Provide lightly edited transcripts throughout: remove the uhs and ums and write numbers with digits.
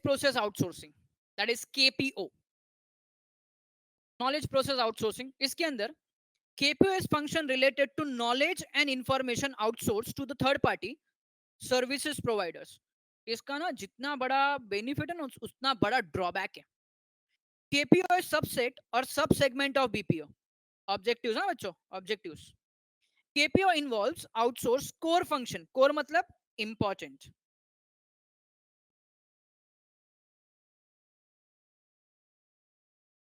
process outsourcing, that is KPO, knowledge process outsourcing. इसके अंदर KPO is function related to knowledge and information outsourced to the third party services providers. इसका ना जितना बड़ा benefit है ना उतना बड़ा ड्रॉबैक है. KPO is subset और सब सेगमेंट ऑफ BPO. ऑब्जेक्टिव्स ना बच्चों, objectives. KPO involves outsource core function. core मतलब important.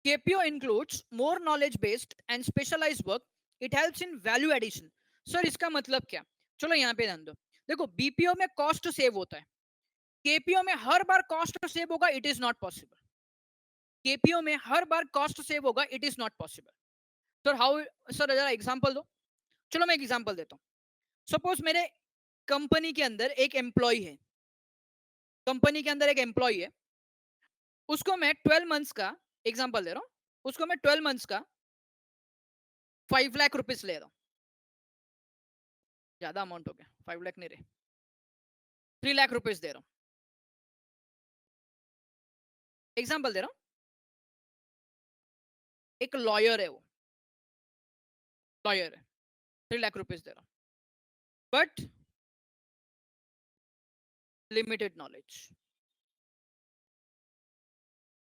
KPO includes more knowledge based and specialized work. It helps in value addition. Sir इसका मतलब क्या? चलो यहाँ पे ध्यान दो. देखो बीपीओ में कॉस्ट सेव होता है, केपीओ में हर बार कॉस्ट सेव होगा, it is not possible. KPO में हर बार कॉस्ट सेव होगा, इट इज नॉट पॉसिबल. तो हाउ? सर जरा एग्जांपल दो. चलो मैं एक एग्जांपल देता हूँ. सपोज मेरे कंपनी के अंदर एक एम्प्लॉय है, कंपनी के अंदर एक एम्प्लॉय है, उसको मैं 12 मंथ्स का एग्जांपल दे रहा हूँ, उसको मैं 12 मंथ्स का 5 लाख रुपीस ले रहा हूँ. ज्यादा अमाउंट हो गया, 5 लाख नहीं रहे, 3 लाख रुपीस दे रहा हूँ. एग्जांपल दे रहा हूँ. एक लॉयर है, वो लॉयर है, 3 लाख रुपीस दे रहा हूँ, बट लिमिटेड नॉलेज.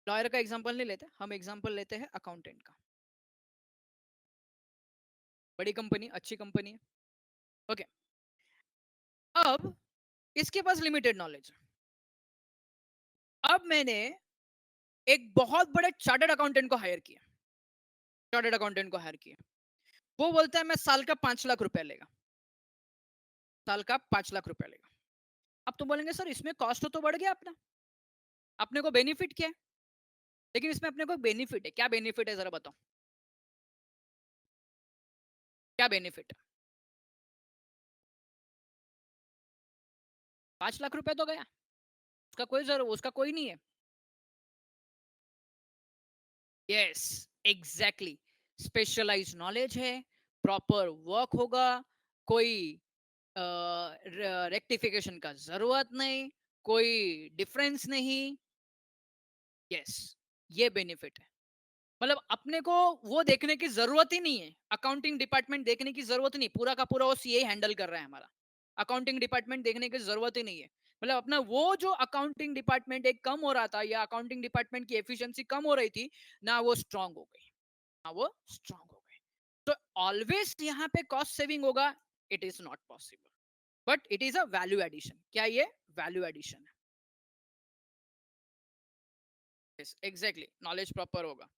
लॉयर का एग्जांपल नहीं लेते, हम एग्जांपल लेते हैं अकाउंटेंट का. बड़ी कंपनी, अच्छी कंपनी है, ओके. अब इसके पास लिमिटेड नॉलेज. अब मैंने एक बहुत बड़े चार्टर्ड अकाउंटेंट को हायर किया, चार्टर्ड अकाउंटेंट को हायर किया. वो बोलता है मैं साल का 5 लाख रुपया लेगा, साल का 5 लाख रुपया लेगा. अब तो बोलेंगे सर इसमें कॉस्ट तो बढ़ गया अपना, अपने को बेनिफिट क्या है? लेकिन इसमें अपने को बेनिफिट है. क्या बेनिफिट है जरा बताओ, क्या बेनिफिट है? 5 लाख रुपया तो गया, उसका कोई जरूर, उसका कोई नहीं है. Yes, exactly. स्पेशलाइज नॉलेज है, प्रॉपर वर्क होगा, कोई रेक्टिफिकेशन का जरूरत नहीं, कोई डिफरेंस नहीं. यस, ये बेनिफिट है. मतलब अपने को वो देखने की जरूरत ही नहीं है, अकाउंटिंग डिपार्टमेंट देखने की जरूरत नहीं, पूरा का पूरा वो सीए हैंडल कर रहा है हमारा. अकाउंटिंग डिपार्टमेंट देखने की जरूरत ही नहीं है. मतलब अपना वो जो अकाउंटिंग डिपार्टमेंट एक कम हो रहा था, या अकाउंटिंग डिपार्टमेंट की एफिशिएंसी कम हो रही थी ना, वो स्ट्रांग हो गई, ना वो स्ट्रांग हो गई. तो ऑलवेज यहाँ पे कॉस्ट सेविंग होगा, it is not possible, but it is a value addition. क्या ये वैल्यू एडिशन है? यस, एग्जैक्टली, नॉलेज प्रॉपर होगा.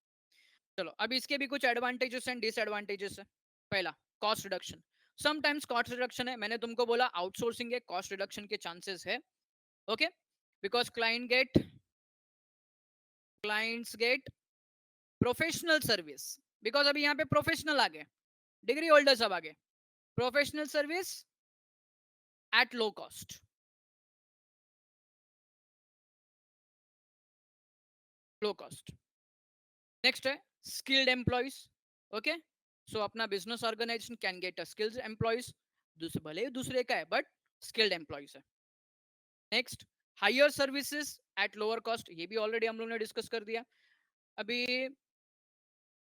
चलो अब इसके भी कुछ एडवांटेजेस एंड डिसएडवांटेजेस है. पहला, cost reduction. Sometimes cost reduction है, मैंने तुमको बोला आउटसोर्सिंग है, कॉस्ट रिडक्शन के चांसेस है. Okay, because clients get professional service. Because अभी यहाँ पे प्रोफेशनल आ गए, डिग्री होल्डर सब आ गए. Professional service at low cost. Low cost. Next है स्किल्ड एम्प्लॉयज. ओके, सो अपना business organisation can get a skilled employees, भले ही दूसरे का है बट स्किल्ड एम्प्लॉयज है. Next, higher services at lower cost. ये भी ऑलरेडी हम लोग ने डिस्कस कर दिया. अभी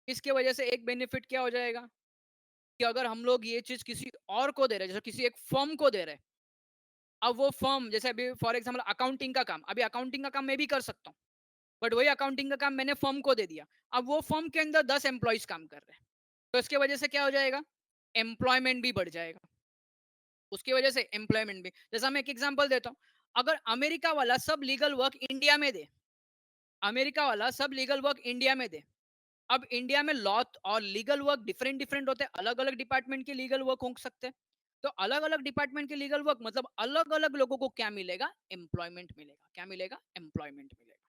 इसके वजह से एक बेनिफिट क्या हो जाएगा कि अगर हम लोग ये चीज किसी और को दे रहे हैं, जैसे किसी एक फर्म को दे रहे हैं, अब वो फर्म जैसे अभी फॉर एग्जांपल अकाउंटिंग का काम, अभी अकाउंटिंग का काम मैं भी कर सकता हूँ, बट वही अकाउंटिंग का काम मैंने फर्म को दे दिया. अब वो फर्म के अंदर 10 एम्प्लॉयज काम कर रहे हैं, तो इसके वजह से क्या हो जाएगा, एम्प्लॉयमेंट भी बढ़ जाएगा. उसकी वजह से एम्प्लॉयमेंट भी, जैसा मैं एक एग्जांपल देता हूँ, अगर अमेरिका वाला सब लीगल वर्क इंडिया में दे, अमेरिका वाला सब लीगल वर्क इंडिया में दे. अब इंडिया में लॉ और लीगल वर्क डिफरेंट डिफरेंट होते हैं, अलग अलग डिपार्टमेंट के लीगल वर्क हो सकते हैं. तो अलग अलग डिपार्टमेंट के लीगल वर्क मतलब अलग अलग लोगों को क्या मिलेगा, एम्प्लॉयमेंट मिलेगा. क्या मिलेगा, एम्प्लॉयमेंट मिलेगा.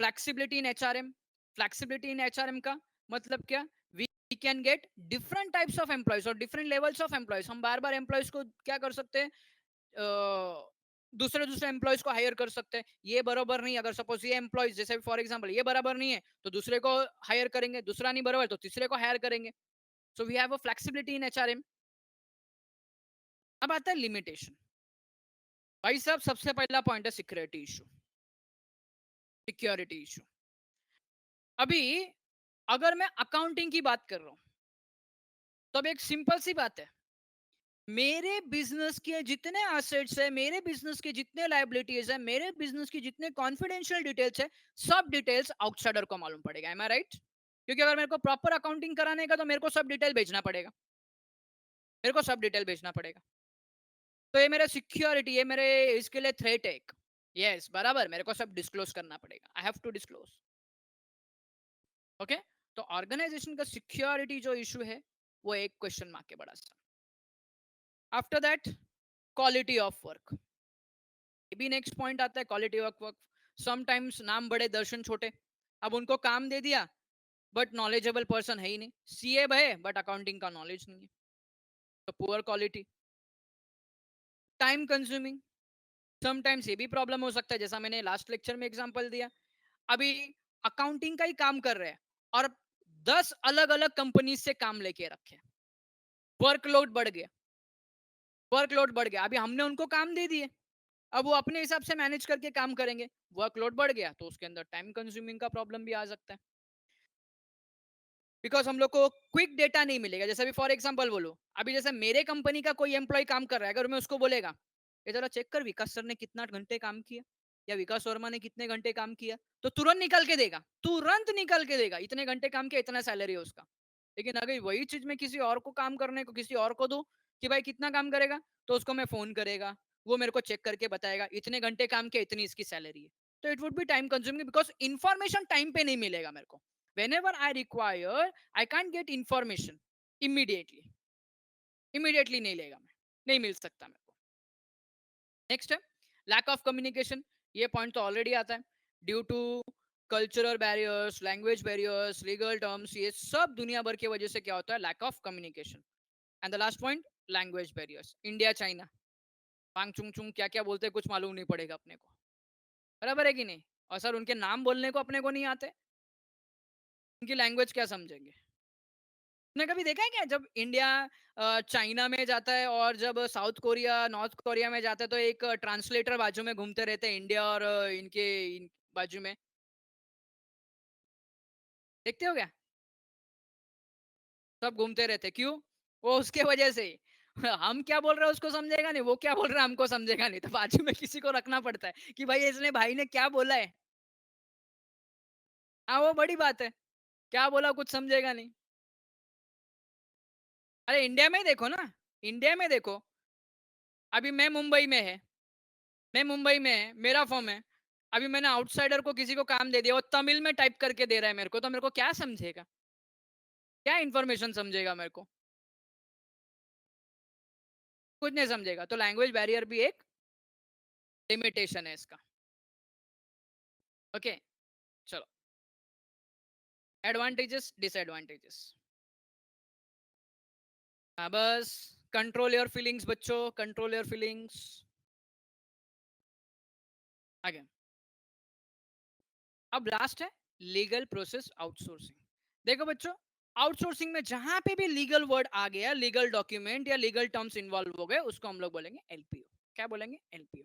Flexibility in HRM. Flexibility in HRM का मतलब क्या, we can get different types of employees और डिफरेंट लेवल्स ऑफ एम्प्लॉयज. हम बार बार एम्प्लॉयज को क्या कर सकते हैं, दूसरे दूसरे एम्प्लॉयज को हायर कर सकते हैं. ये बराबर नहीं, अगर सपोज ये एम्प्लॉयज जैसे फॉर एग्जांपल ये बराबर नहीं है तो दूसरे को हायर करेंगे, दूसरा नहीं बराबर तो तीसरे को हायर करेंगे. So we have a flexibility in HRM. अब आता है लिमिटेशन. भाई साहब सबसे पहला पॉइंट है सिक्योरिटी इशू. Security issue. अभी अगर मैं अकाउंटिंग की बात कर रहा हूं, तो अब एक सिंपल सी बात है, मेरे बिजनेस के जितने एसेट्स है, मेरे बिजनेस के जितने लायबिलिटीज है, मेरे बिजनेस की जितने कॉन्फिडेंशियल डिटेल्स है, सब डिटेल्स आउटसाइडर को मालूम पड़ेगा। एम आई राइट? क्योंकि अगर मेरे को प्रॉपर अकाउंटिंग कराने का, तो मेरे को सब डिटेल भेजना पड़ेगा, मेरे को सब डिटेल भेजना पड़ेगा। तो ये मेरा सिक्योरिटी है, मेरे इसके लिए थ्रेट है एक। यस, बराबर, मेरे को सब डिस्क्लोज करना पड़ेगा, I have to disclose. Okay, तो ऑर्गेनाइजेशन का सिक्योरिटी जो इशू है, वो एक क्वेश्चन मार्क के बड़ा सा। After that, quality of work. ये भी नेक्स्ट पॉइंट आता है, क्वालिटी ऑफ वर्क। समटाइम्स नाम बड़े दर्शन छोटे, अब उनको काम दे दिया बट नॉलेजेबल पर्सन है ही नहीं, सीए है बट अकाउंटिंग का नॉलेज नहीं है, तो poor quality. Time consuming, sometimes ये भी प्रॉब्लम हो सकता है, जैसा मैंने लास्ट लेक्चर में एग्जांपल दिया। अभी अकाउंटिंग का ही काम कर रहे हैं और 10 अलग अलग कंपनी से काम लेके रखे, वर्कलोड बढ़ गया, वर्कलोड बढ़ गया। अभी हमने उनको काम दे दिए, अब वो अपने हिसाब से मैनेज करके काम करेंगे, वर्कलोड बढ़ गया तो उसके अंदर टाइम कंज्यूमिंग का प्रॉब्लम भी आ सकता है, बिकॉज हम लोग को क्विक डेटा नहीं मिलेगा। जैसे अभी फॉर एग्जांपल बोलो, अभी जैसे मेरे कंपनी का कोई एम्प्लॉय काम कर रहा है, अगर मैं उसको बोलेगा ये जरा चेक कर विकास सर ने कितना घंटे काम किया, या विकास वर्मा ने कितने घंटे काम किया, तो तुरंत निकल के देगा, तुरंत निकल के देगा, इतने घंटे काम किया, इतना सैलरी है उसका। लेकिन अगर वही चीज मैं किसी और को काम करने को, किसी और को दूं कि भाई कितना काम करेगा, तो उसको मैं फोन करेगा, वो मेरे को चेक करके बताएगा इतने घंटे काम किया, इतनी इसकी सैलरी है। तो it would be time consuming, because information time पे नहीं मिलेगा मेरे को। whenever I require, I can't get information immediately, immediately नहीं लेगा, मैं नहीं मिल सकता मेरे को। नेक्स्ट है लैक ऑफ कम्युनिकेशन, ये पॉइंट तो ऑलरेडी आता है, due to cultural barriers, language barriers, legal terms, ये सब दुनिया भर की वजह से क्या होता है, lack of communication. And the last point, language barriers, India China, पांग चुंग चुंग क्या क्या बोलते हैं कुछ मालूम नहीं पड़ेगा अपने को, बराबर है कि नहीं? और सर उनके नाम बोलने को अपने को नहीं आते, उनकी लैंग्वेज क्या समझेंगे? तुमने कभी देखा है क्या, जब इंडिया चाइना में जाता है और जब साउथ कोरिया नॉर्थ कोरिया में जाता है, तो एक ट्रांसलेटर बाजू में घूमते रहते हैं, इंडिया और बाजू में, देखते हो क्या? सब घूमते रहते, क्यों? वो उसके वजह से हम क्या बोल रहे हैं उसको समझेगा नहीं, वो क्या बोल रहा है हमको समझेगा नहीं, तो बाजू में किसी को रखना पड़ता है कि भाई इसने भाई ने क्या बोला है। हाँ, वो बड़ी बात है, क्या बोला कुछ समझेगा नहीं। अरे इंडिया में ही देखो ना, इंडिया में देखो, अभी मैं मुंबई में है, मैं मुंबई में है, मेरा फॉर्म है, अभी मैंने आउटसाइडर को किसी को काम दे दिया, वो तमिल में टाइप करके दे रहा है मेरे को, तो मेरे को क्या समझेगा, क्या इन्फॉर्मेशन समझेगा मेरे को? कुछ नहीं समझेगा। तो लैंग्वेज बैरियर भी एक लिमिटेशन है इसका। ओके, चलो, एडवांटेजेस डिसएडवांटेजेस। हाँ बस, कंट्रोल योर फीलिंग्स बच्चों, कंट्रोल योर फीलिंग्स। आगे, अब लास्ट है लीगल प्रोसेस आउटसोर्सिंग। देखो बच्चों, आउटसोर्सिंग में जहां पे भी लीगल वर्ड आ गया, लीगल डॉक्यूमेंट या लीगल टर्म्स इन्वॉल्व हो गए, उसको हम लोग बोलेंगे एलपीओ। क्या बोलेंगे? एलपीओ।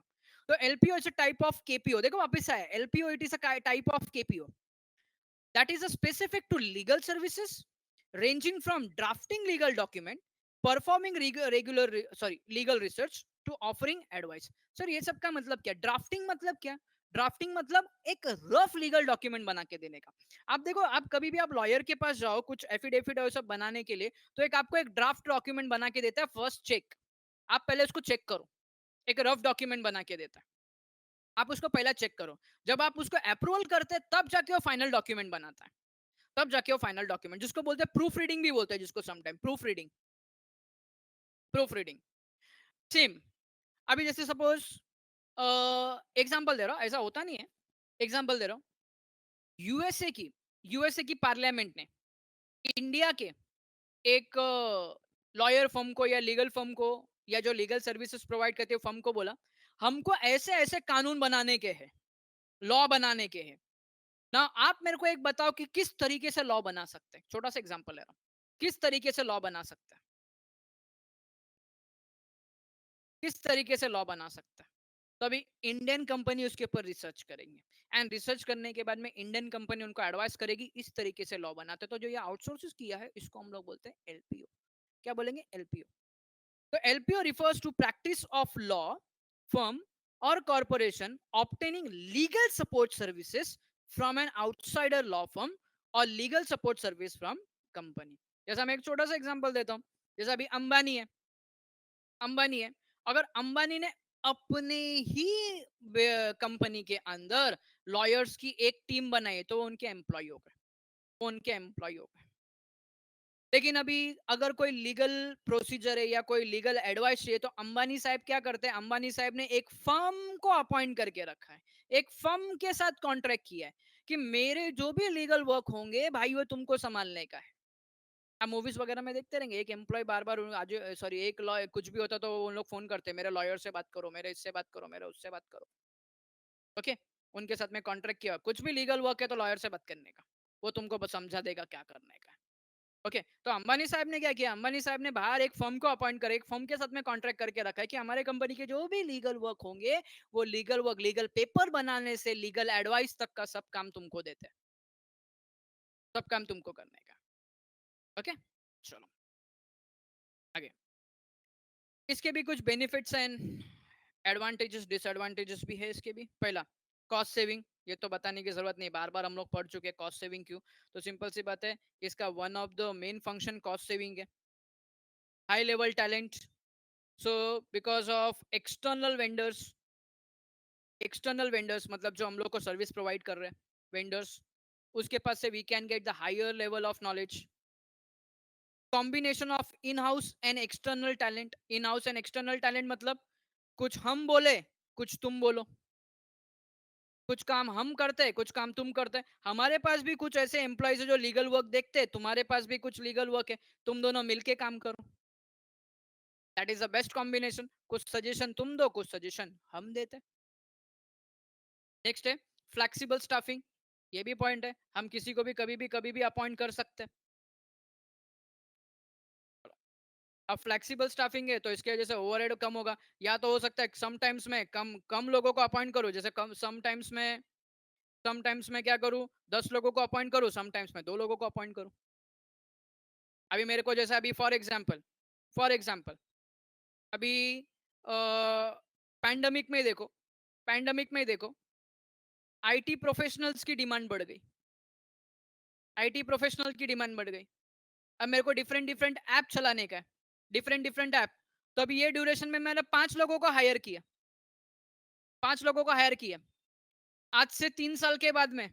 तो LPO is a type of KPO, देखो वापस आया, LPO it is a type of KPO that is a specific to legal services ranging from drafting legal document, performing legal research to offering advice। Sir ये सब का मतलब क्या? Drafting मतलब क्या? ड्राफ्टिंग मतलब एक रफ लीगल डॉक्यूमेंट बना के देने का। आप देखो, आप कभी भी आप लॉयर के पास जाओ कुछ एफिडेविट और सब बनाने के लिए, तो एक आपको एक ड्राफ्ट डॉक्यूमेंट बना के देता है, फर्स्ट चेक, आप पहले उसको चेक करो, एक रफ डॉक्यूमेंट बना के देता है, आप उसको पहला चेक करो, जब आप उसको अप्रूवल करते हैं तब जाके वो फाइनल डॉक्यूमेंट बनाता है, तब जाके वो फाइनल डॉक्यूमेंट, जिसको बोलते हैं प्रूफ रीडिंग भी बोलते हैं, जिसको sometime proof reading, proof reading. Same, अभी जैसे सपोज एग्जांपल दे रहा हूं, ऐसा होता नहीं है, एग्जांपल दे रहा हूं, यूएसए की यूएसए की पार्लियामेंट ने इंडिया के एक लॉयर फर्म को या लीगल फर्म को या जो लीगल सर्विसेज प्रोवाइड करते हैं फर्म को बोला, हमको ऐसे ऐसे कानून बनाने के हैं, लॉ बनाने के हैं ना, आप मेरे को एक बताओ कि किस तरीके से लॉ बना सकते हैं। छोटा सा एग्जांपल ले रहा हूं, किस तरीके से लॉ बना सकते हैं, किस तरीके से लॉ बना सकते हैं? तो अभी इंडियन कंपनी उसके ऊपर रिसर्च करेंगे, एंड रिसर्च करने के बाद में इंडियन कंपनी उनको एडवाइस करेगी, इस तरीके से लॉ बनाते। तो जो ये आउटसोर्स किया है इसको हम लोग बोलते हैं एलपीओ। क्या बोलेंगे? एलपीओ। तो LPO refers to practice of law firm or corporation obtaining legal support services from an outsider law firm or legal support service from company। जैसा मैं एक छोटा सा एग्जांपल देता हूं, जैसा अभी अंबानी है। अंबानी है, अगर अंबानी ने अपने ही कंपनी के अंदर लॉयर्स की एक टीम बनाई है, तो वो उनके एम्प्लॉय हो गए, वो उनके एम्प्लॉय हो गए। लेकिन अभी अगर कोई लीगल प्रोसीजर है या कोई लीगल एडवाइस चाहिए, तो अंबानी साहब क्या करते हैं? अंबानी साहब ने एक फर्म को अपॉइंट करके रखा है, एक फर्म के साथ कॉन्ट्रैक्ट किया है कि मेरे जो भी लीगल वर्क होंगे भाई वो तुमको संभालने का है। आप मूवीज वगैरह में देखते रहेंगे, एक एम्प्लॉय बार बार आज, सॉरी, एक लॉ कुछ भी होता तो उन लोग फोन करते, मेरे लॉयर से बात करो, मेरे इससे बात करो, मेरे उससे बात करो। ओके, उनके साथ में कॉन्ट्रैक्ट किया, कुछ भी लीगल वर्क है तो लॉयर से बात करने का, वो तुमको बस समझा देगा क्या करने का है। ओके, तो अंबानी साहब ने क्या किया? अंबानी साहब ने बाहर एक फर्म को अपॉइंट कर, एक फर्म के साथ में कॉन्ट्रैक्ट करके रखा है कि हमारे कंपनी के जो भी लीगल वर्क होंगे, वो लीगल वर्क, लीगल पेपर बनाने से लीगल एडवाइस तक का सब काम तुमको देते हैं, सब काम तुमको करने का। ओके, चलो आगे। इसके भी कुछ बेनिफिट्स एंड एडवांटेजेस, डिसएडवांटेजेस भी है इसके भी। पहला, कॉस्ट सेविंग। ये तो बताने की जरूरत नहीं, बार बार हम लोग पढ़ चुके हैं कॉस्ट सेविंग क्यों। तो सिंपल सी बात है, इसका one of the main function cost saving है। High level talent, so because of external vendors मतलब जो हम लोग को सर्विस प्रोवाइड कर रहे हैं, वेंडर्स, उसके पास से we can get the higher level of knowledge. Combination of in house and external talent. In house and external talent मतलब कुछ हम बोले, कुछ तुम बोलो, कुछ काम हम करते हैं, कुछ काम तुम करते हैं। हमारे पास भी कुछ ऐसे एम्प्लॉयज है जो लीगल वर्क देखते हैं, तुम्हारे पास भी कुछ लीगल वर्क है, तुम दोनों मिलके काम करो। That is the best combination. कुछ सजेशन तुम दो, कुछ सजेशन हम देते। नेक्स्ट है फ्लेक्सिबल स्टाफिंग। ये भी पॉइंट है, हम किसी को भी कभी भी अपॉइंट कर सकते हैं। अब फ्लेक्सिबल स्टाफिंग है तो इसके वजह से ओवरहेड कम होगा। या तो हो सकता है समटाइम्स में कम कम लोगों को अपॉइंट करूं, जैसे कम समटाइम्स में क्या करूं, 10 लोगों को अपॉइंट करूं, समटाइम्स में 2 लोगों को अपॉइंट करूं। अभी मेरे को जैसे अभी फॉर एग्जाम्पल अभी पैंडमिक में देखो, पैंडमिक में देखो आईटी प्रोफेशनल्स की डिमांड बढ़ गई, आईटी प्रोफेशनल की डिमांड बढ़ गई। अब मेरे को डिफरेंट डिफरेंट ऐप चलाने का है, डिफरेंट डिफरेंट ऐप। तो अभी ये ड्यूरेशन में मैंने 5 लोगों को हायर किया, 5 लोगों को हायर किया। आज से 3 साल के बाद में,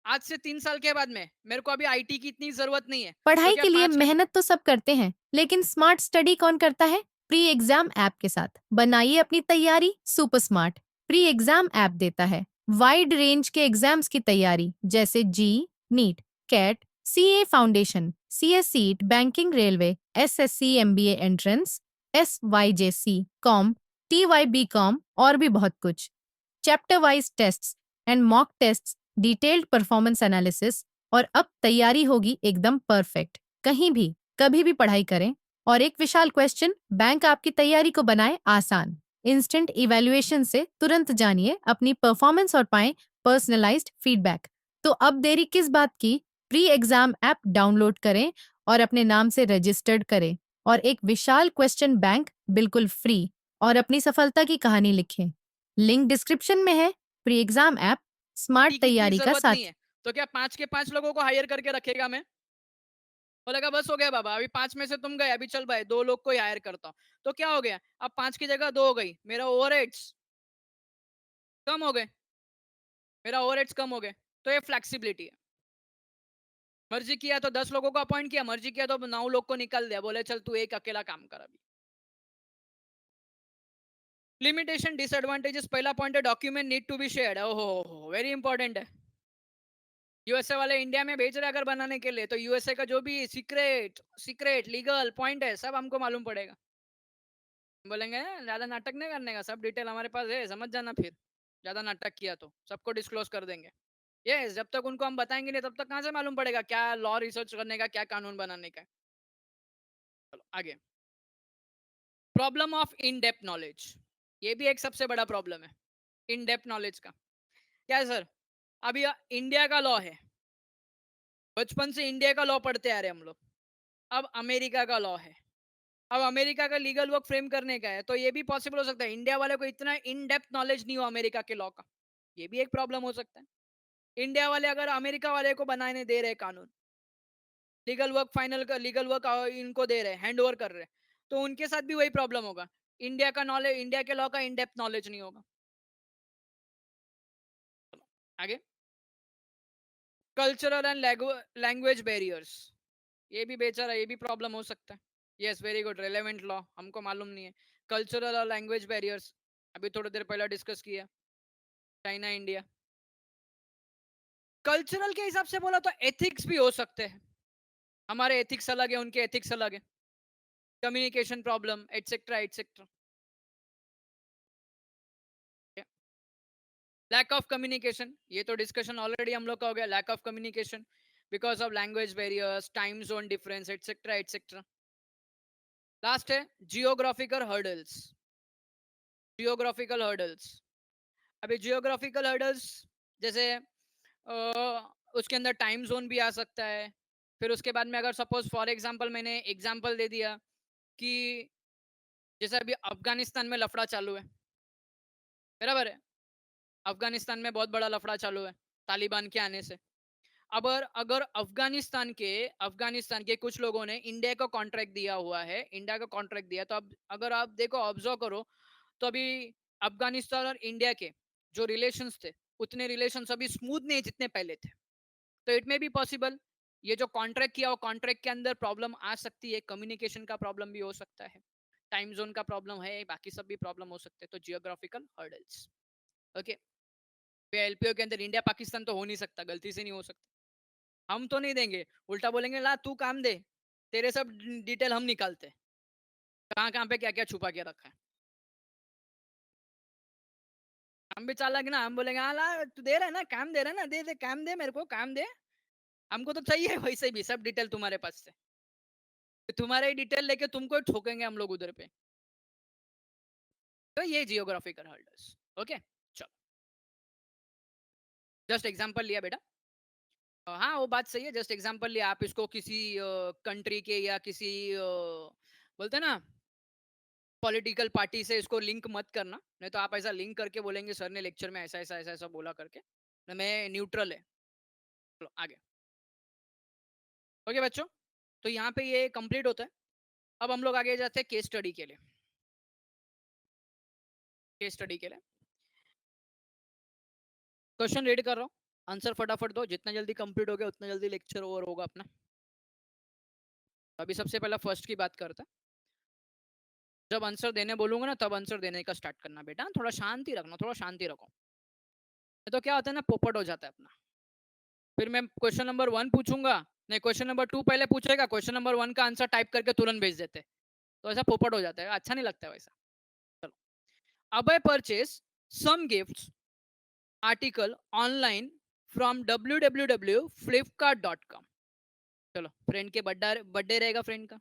आज से 3 साल के बाद में मेरे को अभी आईटी की इतनी जरूरत नहीं है। तो पढ़ाई क्या के लिए 5 के मेहनत तो सब करते हैं, लेकिन स्मार्ट स्टडी कौन करता है? प्री एग्जाम ऐप के साथ बनाइए अपनी तैयारी super smart. Pre exam app देता है वाइड रेंज के एग्जाम्स की तैयारी, जैसे JEE, NEET, CAT, CA foundation, CSEET, banking, railway, SSC, MBA entrance, SYJC, com, TYB com और भी बहुत कुछ। Chapter wise tests and mock tests, detailed performance analysis, और अब तैयारी होगी एकदम परफेक्ट। कहीं भी कभी भी पढ़ाई करें। और एक विशाल क्वेश्चन बैंक आपकी तैयारी को बनाए आसान। इंस्टेंट इवैल्यूएशन से तुरंत जानिए अपनी परफॉर्मेंस और पाएं पर्सनलाइज्ड फीडबैक। तो अब देरी किस बात की? प्री एग्जाम ऐप डाउनलोड करें और अपने नाम से रजिस्टर्ड करें और एक विशाल क्वेश्चन बैंक बिल्कुल फ्री और अपनी सफलता की कहानी लिखें। लिंक डिस्क्रिप्शन में है। प्री एग्जाम ऐप स्मार्ट की इतनी तैयारी का जरूरत नहीं साथ। है। तो क्या 5 के 5 लोगों को हायर करके रखेगा मैं? बोलेगा बस हो गया बाबा, अभी 5 में से तुम गए, अभी चल भाई 2 लोग को ही हायर करता हूँ। तो क्या हो गया? अब 5 की जगह 2 हो गई, मेरा ओवरहेड्स कम हो गए, मेरा ओवरहेड्स कम हो गए। तो ये फ्लेक्सिबिलिटी है। मर्जी किया तो 10 लोगों को अपॉइंट किया, मर्जी किया तो 9 लोग को निकाल दिया, बोले चल तू एक अकेला काम कर अभी। लिमिटेशन डिसएडवांटेजेस, पहला पॉइंट है document need to be shared. ओहो, वेरी इंपॉर्टेंट है। यूएसए वाले इंडिया में भेज रहे अगर बनाने के लिए, तो यूएसए का जो भी सीक्रेट सीक्रेट लीगल पॉइंट है सब हमको मालूम पड़ेगा। बोलेंगे ज्यादा नाटक नहीं करने का, सब डिटेल हमारे पास है, समझ जाना, फिर ज्यादा नाटक किया तो सबको डिस्क्लोज कर देंगे। यस, जब तक उनको हम बताएंगे नहीं तब तक कहाँ से मालूम पड़ेगा क्या लॉ रिसर्च करने का, क्या कानून बनाने का है। चलो आगे। Problem of in depth knowledge. ये भी एक सबसे बड़ा प्रॉब्लम है इन डेप्थ नॉलेज का। क्या है सर? अभी इंडिया का लॉ है, बचपन से इंडिया का लॉ पढ़ते आ रहे हम लोग। अब अमेरिका का लॉ है, अब अमेरिका का लीगल वर्क फ्रेम करने का है, तो ये भी पॉसिबल हो सकता है इंडिया वाले को इतना इन डेप्थ नॉलेज नहीं हो अमेरिका के लॉ का। ये भी एक प्रॉब्लम हो सकता है। इंडिया वाले अगर अमेरिका वाले को बनाने दे रहे कानून, लीगल वर्क फाइनल का लीगल वर्क इनको दे रहे, हैंड ओवर कर रहे, तो उनके साथ भी वही प्रॉब्लम होगा। इंडिया का नॉलेज, इंडिया के लॉ का इन डेप्थ नॉलेज नहीं होगा। आगे, कल्चरल एंड लैंग्वेज बैरियर्स, ये भी बेचारा, ये भी प्रॉब्लम हो सकता है। Yes, very good, relevant law हमको मालूम नहीं है। कल्चरल और लैंग्वेज बैरियर्स अभी थोड़ी देर पहले डिस्कस किया, चाइना इंडिया। कल्चरल के हिसाब से बोला तो एथिक्स भी हो सकते हैं, हमारे एथिक्स अलग है, उनके एथिक्स अलग है, communication problem etcetera etcetera. Lack of communication, ये तो डिस्कशन ऑलरेडी हम लोग का हो गया, lack of communication because of language barriers, time zone difference etcetera etcetera. Last है जियोग्राफिकल हर्डल्स। जियोग्राफिकल हर्डल्स, अभी जियोग्राफिकल हर्डल्स जैसे उसके अंदर टाइम जोन भी आ सकता है। फिर उसके बाद में अगर सपोज फॉर एग्जांपल मैंने एग्जांपल दे दिया कि जैसे अभी अफगानिस्तान में लफड़ा चालू है, बराबर है, अफगानिस्तान में बहुत बड़ा लफड़ा चालू है तालिबान के आने से। अब अगर अफगानिस्तान के कुछ लोगों ने इंडिया को कॉन्ट्रैक्ट दिया हुआ है, इंडिया को कॉन्ट्रैक्ट दिया, तो अब अगर आप देखो ऑब्जर्व करो तो अभी अफगानिस्तान और इंडिया के जो रिलेशंस थे उतने रिलेशंस अभी स्मूथ नहीं जितने पहले थे। तो इट मे बी पॉसिबल ये जो कॉन्ट्रैक्ट किया वो कॉन्ट्रैक्ट के अंदर प्रॉब्लम आ सकती है, कम्युनिकेशन का प्रॉब्लम भी हो सकता है, टाइम जोन का प्रॉब्लम है, बाकी सब भी प्रॉब्लम हो सकते हैं। तो जियोग्राफिकल हर्डल्स, ओके। एलपीओ के अंदर इंडिया पाकिस्तान तो हो नहीं सकता, गलती से नहीं हो सकता, हम तो नहीं देंगे, उल्टा बोलेंगे ला तू काम दे, तेरे सब डिटेल हम निकालते, कहाँ कहाँ पे क्या क्या छुपा के रखा है। हम भी चालाक ना, हम बोलेंगे हाँ ला तू दे रहा है ना, काम दे रहा है ना, दे दे काम दे, मेरे को काम दे, हमको तो चाहिए वैसे भी सब डिटेल तुम्हारे पास से, तुम्हारे डिटेल लेके तुमको ठोकेंगे हम लोग उधर पे। तो ये जियोग्राफिकल हर्डल्स, ओके। चलो, जस्ट एग्जांपल लिया बेटा। हाँ वो बात सही है, जस्ट एग्जांपल लिया, आप इसको किसी कंट्री के या किसी बोलते हैं ना पॉलिटिकल पार्टी से इसको लिंक मत करना, नहीं तो आप ऐसा लिंक करके बोलेंगे सर ने लेक्चर में ऐसा ऐसा ऐसा ऐसा बोला करके, मैं न्यूट्रल है। चलो आगे, ओके बच्चों, तो यहाँ पे ये कंप्लीट होता है। अब हम लोग आगे जाते हैं केस स्टडी के लिए। केस स्टडी के लिए क्वेश्चन रीड कर रहा हूँ, आंसर फटाफट दो, जितना जल्दी कंप्लीट हो गया उतना जल्दी लेक्चर ओवर होगा अपना। अभी सबसे पहला फर्स्ट की बात करते हैं। जब आंसर देने बोलूंगा ना तब आंसर देने का स्टार्ट करना बेटा, थोड़ा शांति रखना, थोड़ा शांति रखो, नहीं तो क्या होता है ना पोपट हो जाता है अपना। फिर मैं क्वेश्चन नंबर 1 पूछूंगा, नहीं क्वेश्चन नंबर 2 पहले पूछेगा, क्वेश्चन नंबर 1 का आंसर टाइप करके तुरंत भेज देते, तो ऐसा पोपट हो जाता है, अच्छा नहीं लगता है वैसा। चलो, अब I purchase some gifts article online from www.flipkart.com। चलो, फ्रेंड के बर्थडे रहेगा, फ्रेंड का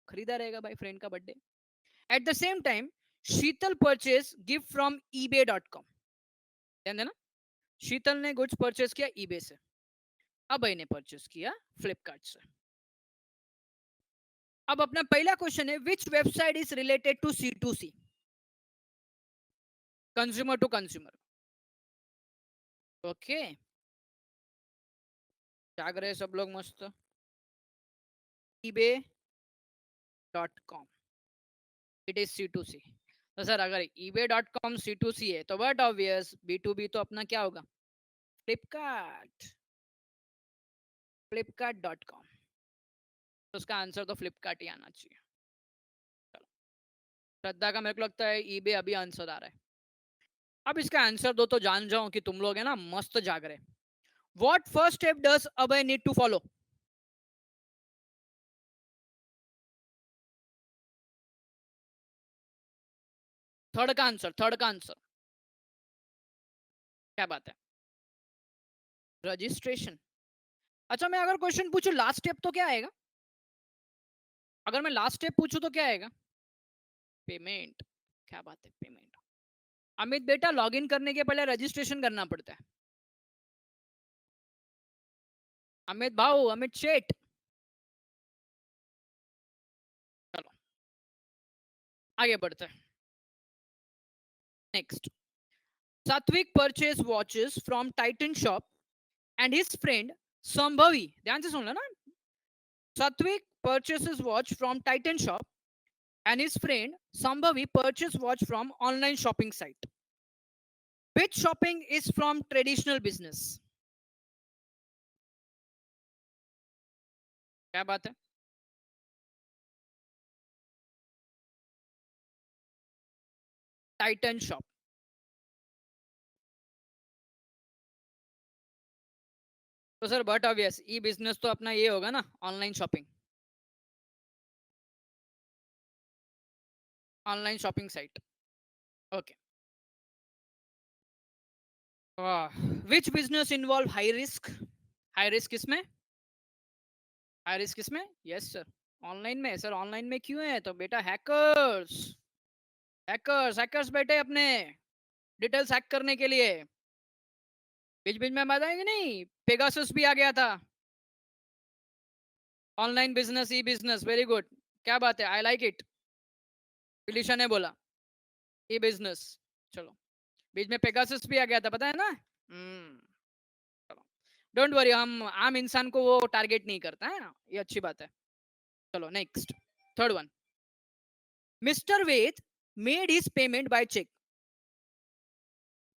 खरीदा रहेगा भाई, फ्रेंड का birthday. Eight the same time Sheetal purchase gift from ebay.com। ध्यान देना, शीतल ने गुड्स परचेज किया ईबे से, अभय ने परचेज किया फ्लिपकार्ट से। अब अपना पहला क्वेश्चन है, which website is related to C2C, consumer to consumer, okay. जाग रहे सब लोग मस्त। ebay.com, it is C2C। तो सर अगर ebay.com C2C है तो बट ऑब्वियस B2B तो अपना क्या होगा, फ्लिपकार्ट, फ्लिपकार्ट.com। तो उसका आंसर तो फ्लिपकार्ट ही आना चाहिए। चलो, श्रद्धा का मेरे को लगता है ईबे अभी आंसर आ रहा है। अब इसका आंसर दो तो जान जाओ कि तुम लोग है ना मस्त जाग रहे। What first step does Abhay need to follow, third का आंसर क्या बात है, रजिस्ट्रेशन। अच्छा, मैं अगर क्वेश्चन पूछूं लास्ट स्टेप तो क्या आएगा, अगर मैं लास्ट स्टेप पूछूं तो क्या आएगा, पेमेंट। क्या बात है, पेमेंट। अमित बेटा लॉगिन करने के पहले रजिस्ट्रेशन करना पड़ता है। अमित भाऊ, अमित शेठ। चलो आगे बढ़ते हैं। नेक्स्ट, सात्विक purchase watches from Titan shop and his friend Shambhavi, ध्यान से सुन लो ना। सात्विक purchases watch from Titan shop and his friend Sambhavi purchased watch from online shopping site. Which shopping is from traditional business? क्या बात है? Titan shop. तो sir but obvious e business तो अपना ये होगा ना, online shopping, online shopping site. Okay. Which business involve high risk? High risk किसमें? हाई रिस्क किसमें? यस सर, ऑनलाइन में। सर ऑनलाइन में क्यों है? तो बेटा हैकर्स, हैकर्स हैकर्स बैठे अपने डिटेल्स हैक करने के लिए। बीच बीच में बताएंगे नहीं, पेगासस भी आ गया था। ऑनलाइन बिजनेस, ई बिजनेस, वेरी गुड, क्या बात है, आई लाइक इट। फिलिशा ने बोला ई बिजनेस। चलो, बीच में पेगासस भी आ गया था, पता है ना। चलो, डोंट वरी, हम आम इंसान को वो टारगेट नहीं करता है ना, ये अच्छी बात है। चलो next, third one, mister Ved made his payment by cheque.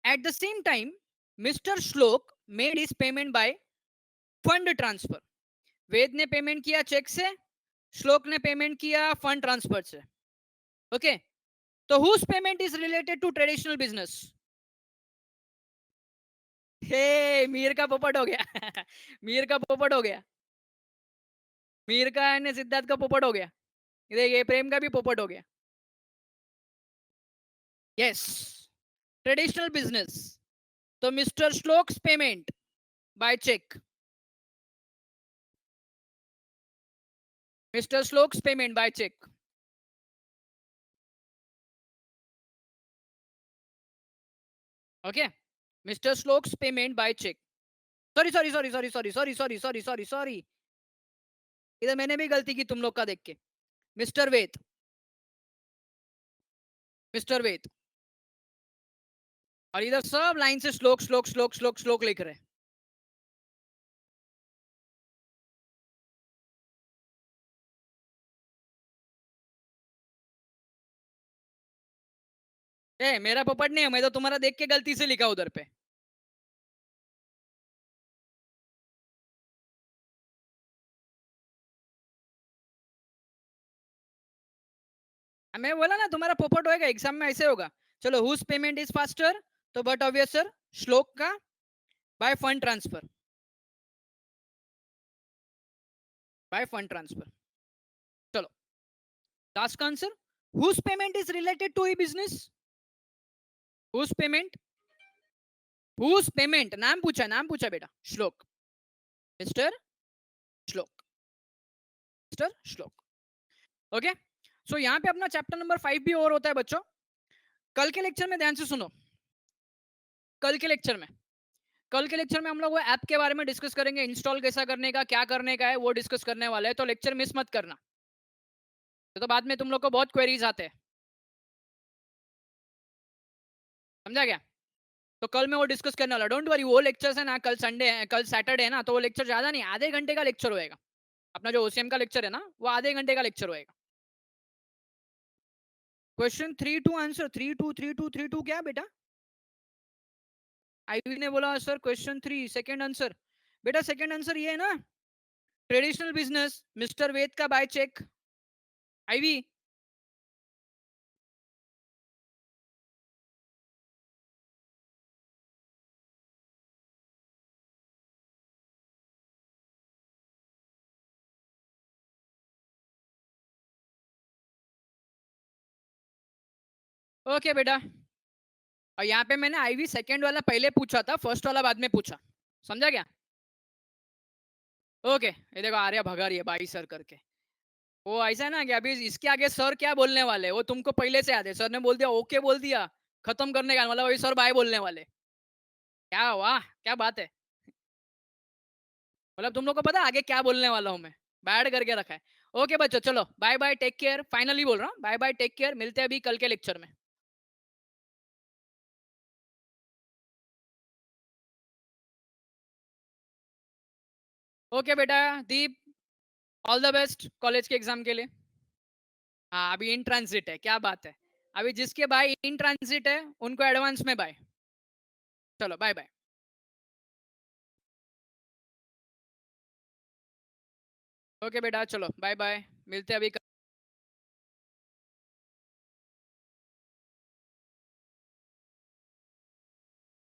At the same time mister Shlok made his payment by fund transfer. Ved ने पेमेंट किया चेक से, श्लोक ने पेमेंट किया फंड ट्रांसफर से। ओके, तो whose payment is related to traditional business? हे, मीर का पोपट हो गया। मीर का पोपट हो गया। मीर का ने सिद्धार्थ का पोपट हो गया। ये प्रेम का भी पोपट हो गया। Yes, traditional business. तो mister Shlok's payment by cheque, mister Shlok's payment by cheque. Okay, mister Shlok's payment by cheque. Sorry sorry sorry sorry sorry sorry sorry sorry sorry sorry, इधर मैंने भी गलती की तुम लोग का देख के। मिस्टर वेद, मिस्टर वेद, और इधर सब लाइन से श्लोक श्लोक श्लोक श्लोक श्लोक लिख रहे हैं। ए, मेरा पोपट नहीं है, मैं तो तुम्हारा देख के गलती से लिखा उधर पे। मैं बोला ना तुम्हारा पोपट होएगा एग्जाम में, ऐसे होगा। चलो, हुज पेमेंट इज फास्टर, तो बट ऑब्वियस सर श्लोक का by fund transfer, by fund transfer. चलो लास्ट का answer, whose payment is related to e business. Whose payment, whose payment, नाम पूछा बेटा, श्लोक, मिस्टर श्लोक, मिस्टर श्लोक। ओके, सो यहाँ पे अपना चैप्टर नंबर 5 भी और होता है बच्चों। कल के लेक्चर में ध्यान से सुनो, कल के लेक्चर में, कल के लेक्चर में हम लोग वो ऐप के बारे में डिस्कस करेंगे, इंस्टॉल कैसा करने का, क्या करने का है, वो डिस्कस करने वाले हैं। तो लेक्चर मिस मत करना, तो बाद में तुम लोग को बहुत क्वेरीज आते हैं, समझा क्या। तो कल मैं वो डिस्कस करने वाला, डोंट वरी। वो लेक्चर है ना, कल संडे है, कल सैटरडे है ना, तो वो लेक्चर ज्यादा नहीं, आधे घंटे का लेक्चर होएगा। अपना जो ओसीएम का लेक्चर है ना, वो आधे घंटे का लेक्चर होएगा। क्वेश्चन 3-2 आंसर, 3-2 क्या बेटा? आईवी ने बोला सर क्वेश्चन 3 सेकंड आंसर। बेटा सेकंड आंसर ये है ना, ट्रेडिशनल बिजनेस, मिस्टर वेद का बाय चेक। आईवी, ओके बेटा। और यहाँ पे मैंने आईवी सेकंड वाला पहले पूछा था, फर्स्ट वाला बाद में पूछा, समझा क्या? ओके, ये देखो आर्या भगा रही है भाई सर करके। वो ऐसा है ना कि अभी इसके आगे सर क्या बोलने वाले, वो तुमको पहले से याद है, सर ने बोल दिया ओके बोल दिया, खत्म करने का मतलब अभी सर बाय बोलने वाले। क्या वाह! क्या बात है। मतलब तुम लोग को पता है आगे क्या बोलने वाला हूँ मैं। बैड करके रखा है। ओके बच्चों चलो bye bye take care. Finally बोल रहा हूँ बाय बाय टेक केयर। मिलते हैं अभी कल के लेक्चर में। ओके बेटा दीप ऑल द बेस्ट कॉलेज के एग्जाम के लिए। हाँ अभी इन ट्रांजिट है क्या बात है। अभी जिसके भाई इन ट्रांजिट है उनको एडवांस में बाय। चलो बाय बाय। ओके बेटा चलो बाय बाय। मिलते हैं अभी